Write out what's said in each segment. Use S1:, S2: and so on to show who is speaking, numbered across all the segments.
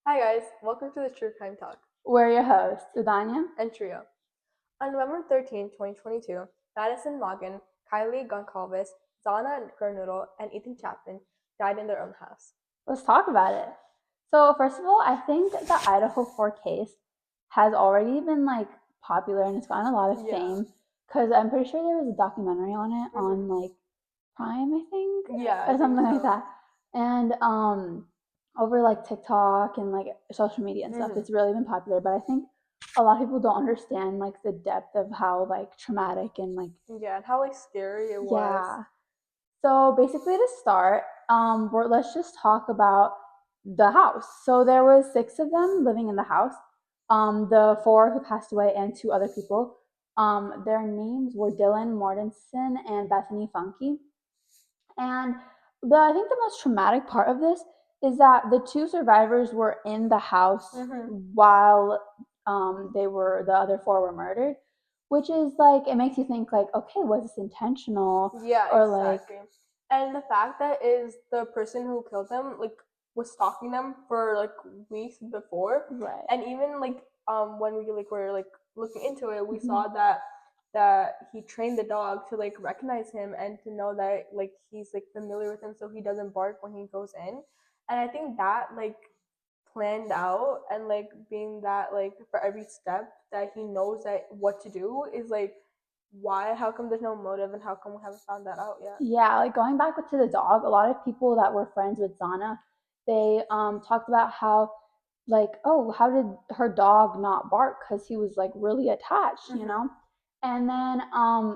S1: Hi guys, welcome to the True Crime Talk
S2: We're your hosts, Udanya.
S1: and Trio. On November 13, 2022, Madison Morgan, Kylie Goncalves, Zana Garnoodle, and Ethan Chapman died in their own house.
S2: Let's talk about it. So, first of all, I think the Idaho 4 case has already been popular and it's gotten a lot of
S1: Yeah.
S2: fame because I'm pretty sure there was a documentary on it on Prime, I think,
S1: Yeah,
S2: or something like
S1: so.
S2: that. And over TikTok and social media and stuff, it's really been popular. But I think a lot of people don't understand the depth of how traumatic and
S1: Yeah, and how scary it was.
S2: yeah. So basically, to start, let's just talk about the house. So there was six of them living in the house. The four who passed away and two other people. Their names were Dylan Mortensen and Bethany Funky. And I think the most traumatic part of this is that the two survivors were in the house while the other four were murdered, which is it makes you think okay, was this intentional?
S1: Yeah,
S2: Or
S1: exactly. And the fact that is the person who killed them was stalking them for weeks before,
S2: right.
S1: and even when we were looking into it, we saw that he trained the dog to recognize him and to know that he's familiar with him, so he doesn't bark when he goes in. And I think that planned out and being that for every step that he knows that what to do is why, how come there's no motive, and how come we haven't found that out yet?
S2: Yeah, going back to the dog, a lot of people that were friends with Zana, they talked about how oh, how did her dog not bark? Because he was really attached, you know. And then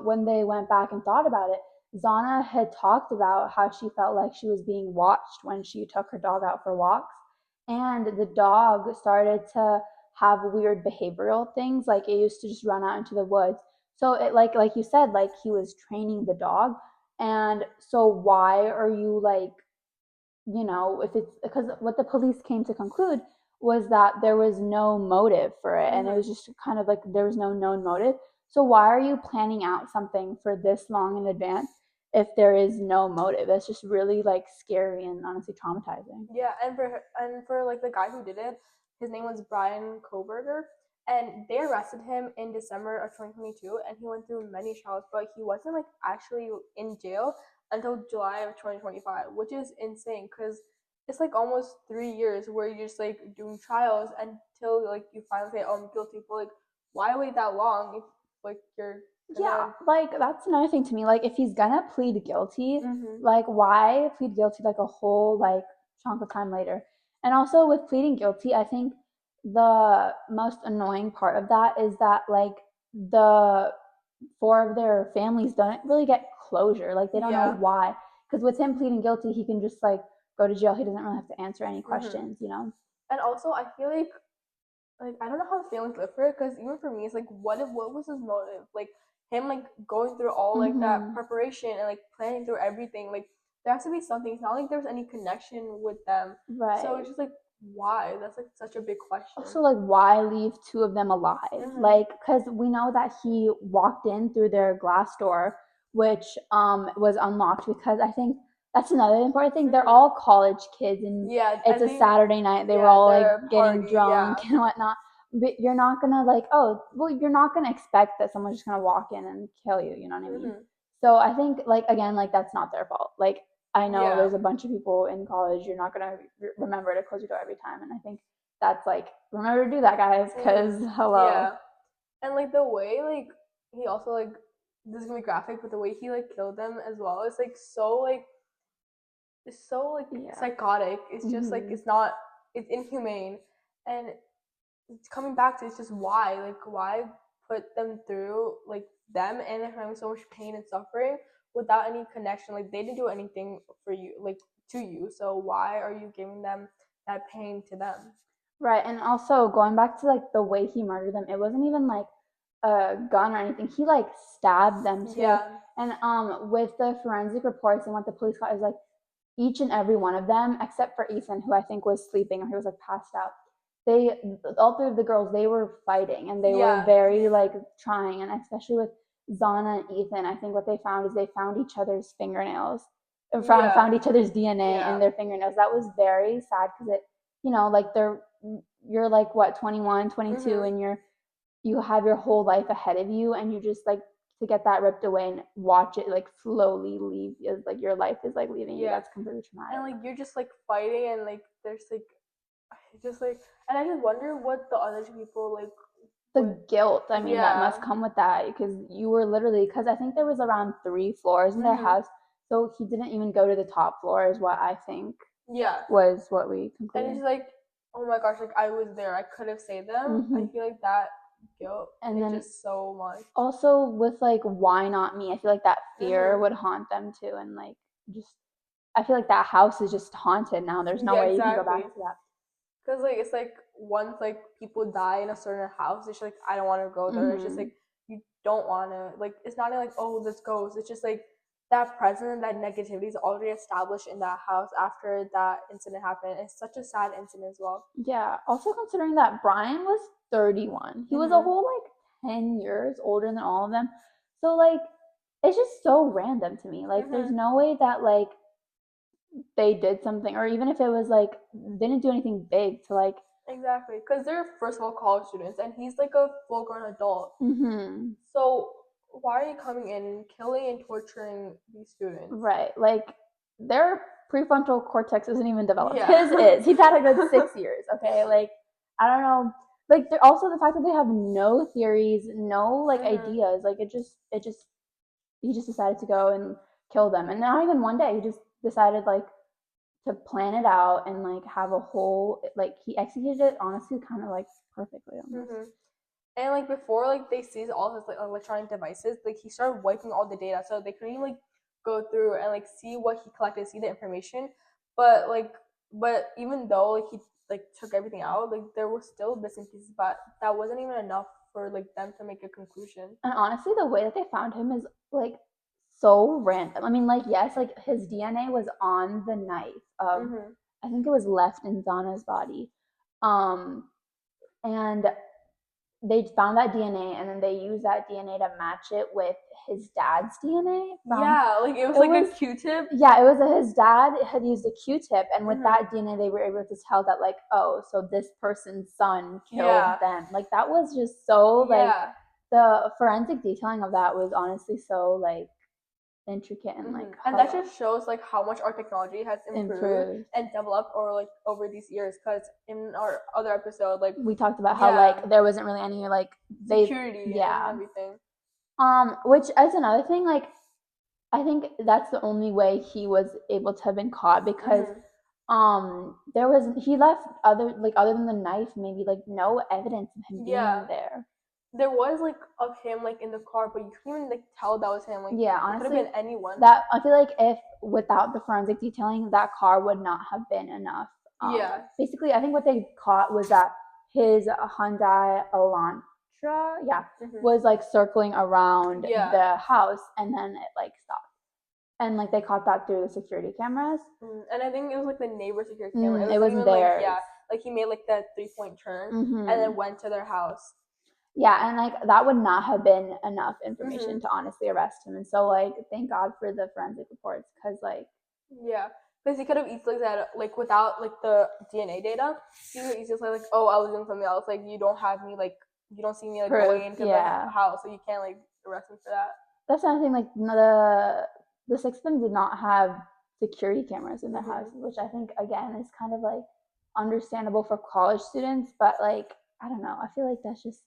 S2: when they went back and thought about it, Zana had talked about how she felt like she was being watched when she took her dog out for walks, and the dog started to have weird behavioral things, like it used to just run out into the woods. So it like you said, he was training the dog. And so why are you if it's because what the police came to conclude was that there was no motive for it, and it was just kind of there was no known motive. So why are you planning out something for this long in advance if there is no motive? That's just really scary and honestly traumatizing.
S1: Yeah, and for the guy who did it, his name was Brian Koberger, and they arrested him in December of 2022, and he went through many trials, but he wasn't actually in jail until July of 2025, which is insane because it's almost 3 years where you're just doing trials until you finally say, "Oh, I'm guilty." But why wait that long if you're
S2: Yeah, that's another thing to me. If he's gonna plead guilty,
S1: Mhm.
S2: why plead guilty a whole chunk of time later? And also with pleading guilty, I think the most annoying part of that is that the four of their families don't really get closure. They don't know why. Because with him pleading guilty, he can just go to jail. He doesn't really have to answer any questions, you know?
S1: And also, I feel I don't know how the families live for it because even for me, it's what was his motive? Him going through all that preparation and planning through everything. There has to be something. It's not like there's any connection with them.
S2: Right.
S1: So it's just why? That's such a big question.
S2: Also, why leave two of them alive? Because we know that he walked in through their glass door, which was unlocked. Because I think that's another important thing. They're all college kids, and
S1: Yeah,
S2: it's a Saturday night. They were all getting drunk
S1: yeah.
S2: and whatnot. But you're not gonna oh, well, you're not gonna expect that someone's just gonna walk in and kill you. You know what I mean? So I think again, that's not their fault. I know there's a bunch of people in college. You're not gonna remember to close your door every time, and I think that's remember to do that, guys, because hello.
S1: Yeah, and the way he also this is gonna be graphic, but the way he killed them as well is so it's so
S2: Yeah.
S1: psychotic. It's just it's not, it's inhumane, and it's coming back to it's just why put them through them and they're having so much pain and suffering without any connection. They didn't do anything for you to you, so why are you giving them that pain to them?
S2: Right, and also going back to the way he murdered them, it wasn't even a gun or anything. He stabbed them too.
S1: Yeah.
S2: And with the forensic reports and what the police got is each and every one of them, except for Ethan, who I think was sleeping or he was passed out. They all three of the girls, they were fighting and they were very trying, and especially with Zana and Ethan, I think what they found is they found each other's fingernails, found each other's DNA in their fingernails. That was very sad because it, they're you're like what 21, 22, and you have your whole life ahead of you, and you just like to get that ripped away and watch it like slowly leave, like your life is like leaving you. That's completely traumatic.
S1: And like you're just like fighting, and like there's like just like, and I just wonder what the other two people like.
S2: The guilt, I mean, that must come with that, because you were literally, because I think there was around 3 floors in their house, so he didn't even go to the top floor, is what I think. Was what we concluded.
S1: And it's like, oh my gosh, like I was there, I could have saved them. I feel like that guilt and then just so much.
S2: Also with like, why not me? I feel like that fear would haunt them too, and like just, I feel like that house is just haunted now. There's no way you can go back to that.
S1: Because like it's like once like people die in a certain house, it's like I don't want to go there. It's just like you don't want to, like it's not like, oh, let's go. It's just like that presence, that negativity is already established in that house after that incident happened. It's such a sad incident as well.
S2: Yeah. Also considering that Brian was 31, he was a whole like 10 years older than all of them. So like, it's just so random to me. Like, there's no way that like they did something, or even if it was like they didn't do anything big to like.
S1: Exactly, because they're first of all college students, and he's like a full-grown adult. So why are you coming in and killing and torturing these students?
S2: Right, like their prefrontal cortex isn't even developed. His is. He's had a good 6 years. Okay, like I don't know. Like also the fact that they have no theories, no like ideas. Like it just he just decided to go and kill them, and not even one day. He just decided like to plan it out and like have a whole, like he executed it honestly kind of like perfectly almost.
S1: And like before like they seized all his like electronic devices, like he started wiping all the data, so they couldn't even like go through and like see what he collected, see the information. But even though like he like took everything out, like there were still missing pieces, but that wasn't even enough for like them to make a conclusion.
S2: And honestly, the way that they found him is like so random. I mean, like, yes, like his DNA was on the knife. I think it was left in Zana's body. And they found that DNA, and then they used that DNA to match it with his dad's DNA.
S1: Like it was like a Q-tip.
S2: Yeah, it was his dad had used a Q-tip, and with that DNA, they were able to tell that like, oh, so this person's son killed them. Like that was just so like the forensic detailing of that was honestly so like intricate and like,
S1: and that just shows like how much our technology has improved and developed over these years. Because in our other episode, like
S2: we talked about how like there wasn't really any like
S1: security and everything.
S2: Which is another thing. Like I think that's the only way he was able to have been caught, because there was, he left other than the knife, maybe like no evidence of him being there.
S1: There was like of him like in the car, but you couldn't even like tell that was him. Like honestly, it could have been anyone.
S2: That I feel like if without the forensic detailing, that car would not have been enough. Basically, I think what they caught was that his Hyundai Elantra, was like circling around the house, and then it like stopped. And like they caught that through the security cameras.
S1: And I think it was like the neighbor security camera.
S2: It wasn't theirs.
S1: Like, like he made like that 3-point turn and then went to their house.
S2: Yeah, and like that would not have been enough information to honestly arrest him. And so like thank God for the forensic reports, because like
S1: because he could have easily said like without like the DNA data, he could easily say like, oh, I was doing something else. Like you don't have me, like you don't see me like going into the house, so you can't like arrest him for that.
S2: That's another thing. Like the 6 of them did not have security cameras in their houses, which I think again is kind of like understandable for college students, but like I don't know, I feel like that's just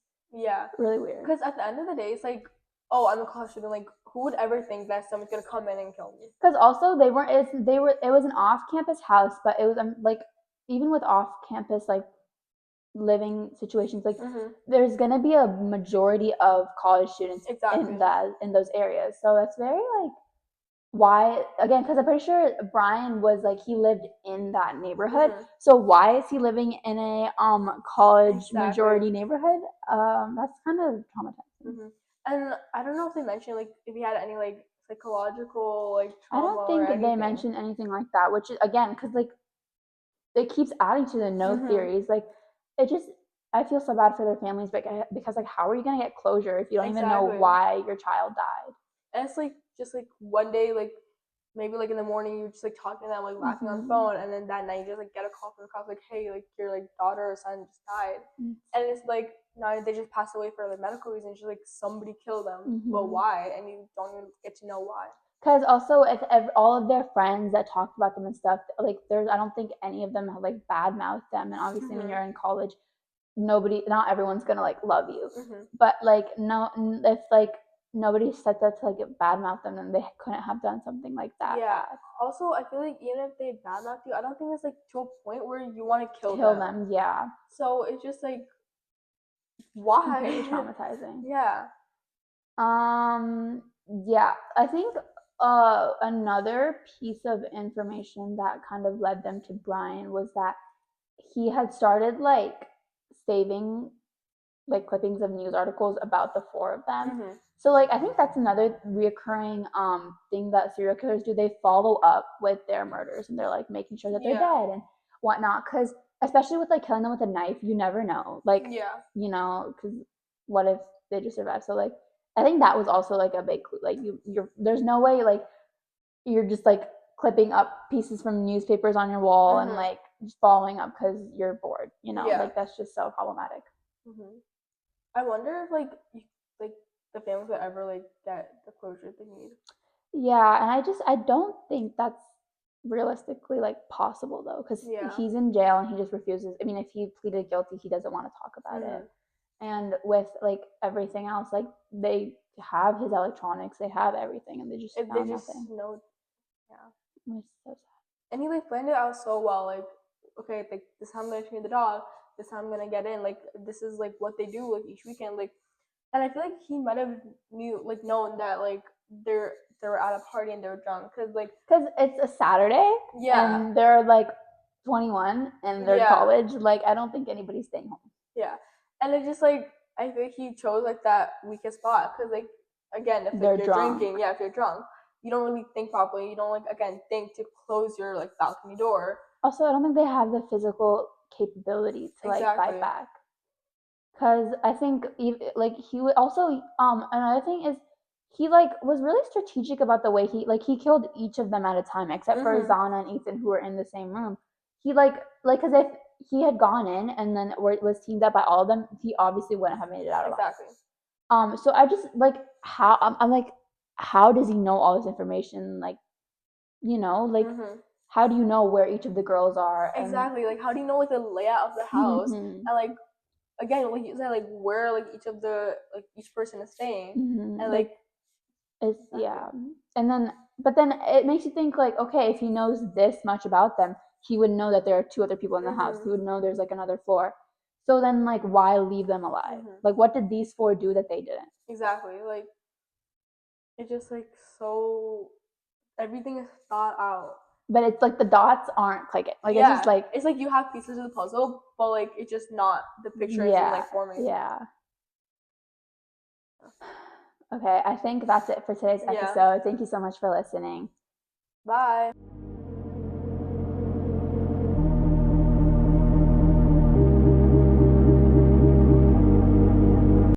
S2: really weird.
S1: Because at the end of the day, it's like, oh, I'm a college student. Like, who would ever think that someone's gonna come in and kill me?
S2: Because also it was an off-campus house, but it was like even with off-campus like living situations, like there's gonna be a majority of college students in those areas, so that's very like why again, because I'm pretty sure Brian was like he lived in that neighborhood, so why is he living in a college majority neighborhood? That's kind of traumatizing.
S1: And I don't know if they mentioned like if he had any like psychological like trauma.
S2: I don't think they mentioned anything like that, which is again because like it keeps adding to the no theories. Like it just, I feel so bad for their families, because like how are you gonna get closure if you don't even know why your child died?
S1: And it's like just like one day like maybe like in the morning you just like talking to them, like laughing on the phone, and then that night you just like get a call from the cops like, hey, like your like daughter or son just died, and it's like not they just passed away for like medical reasons, just like somebody killed them, but why? And you don't even get to know why.
S2: Because also, if all of their friends that talked about them and stuff, like I don't think any of them have like bad mouthed them. And obviously, when you're in college, not everyone's gonna like love you. But like, no, if like nobody said that to like bad mouth them, then they couldn't have done something like that.
S1: Yeah. Bad. Also, I feel like even if they bad mouth you, I don't think it's like to a point where you want to kill them.
S2: Yeah.
S1: So it's just like, why?
S2: Completely traumatizing.
S1: Yeah.
S2: Yeah, I think another piece of information that kind of led them to Brian was that he had started like saving like clippings of news articles about the four of them. So like I think that's another reoccurring thing that serial killers do. They follow up with their murders and they're like making sure that they're dead and whatnot. Because especially with like killing them with a knife, you never know. Like you know, because what if they just survive? So like I think that was also like a big clue. Like you're there's no way like you're just like clipping up pieces from newspapers on your wall and like just following up because you're bored. You know, like that's just so problematic.
S1: I wonder if like the families would ever like get the closure they need.
S2: Yeah, and I don't think that's realistically like possible though, because he's in jail and he just refuses. I mean, if he pleaded guilty, he doesn't want to talk about it. And with like everything else, like they have his electronics, they have everything, and they just found nothing.
S1: Know, yeah.
S2: It's so sad.
S1: And he like planned it out so well. Like, okay, like this time I'm gonna train the dog. This time I'm gonna get in. Like, this is like what they do like each weekend. Like, and I feel like he might have known that like they were at a party and they were drunk because
S2: it's a Saturday. Yeah. And they're like 21 and they're college. Like I don't think anybody's staying home.
S1: Yeah, and it's just like I think he chose like that weakest spot because like again if like, you're drunk. Drinking, if you're drunk, you don't really think properly. You don't like again think to close your like balcony door.
S2: Also, I don't think they have the physical capability to like fight back. Because I think like he would also another thing is he like was really strategic about the way he killed each of them at a time except for Zana and Ethan who were in the same room. He like because if he had gone in and then was teamed up by all of them, he obviously wouldn't have made it out alive. Exactly. So I just like how I'm like how does he know all this information? Like, you know, like how do you know where each of the girls are?
S1: Exactly. Like how do you know like the layout of the house and like again, like you said, like where like each person is staying, and like
S2: it's and then but then it makes you think like okay, if he knows this much about them, he would know that there are two other people in the house. He would know there's like another floor. So then like why leave them alive? Like what did these four do that they didn't?
S1: Exactly. Like it's just like so everything is thought out.
S2: But it's like the dots aren't clicking. Like it's just like
S1: it's like you have pieces of the puzzle, but like it's just not the picture isn't like forming.
S2: Yeah. Okay, I think that's it for today's episode. Thank you so much for listening.
S1: Bye.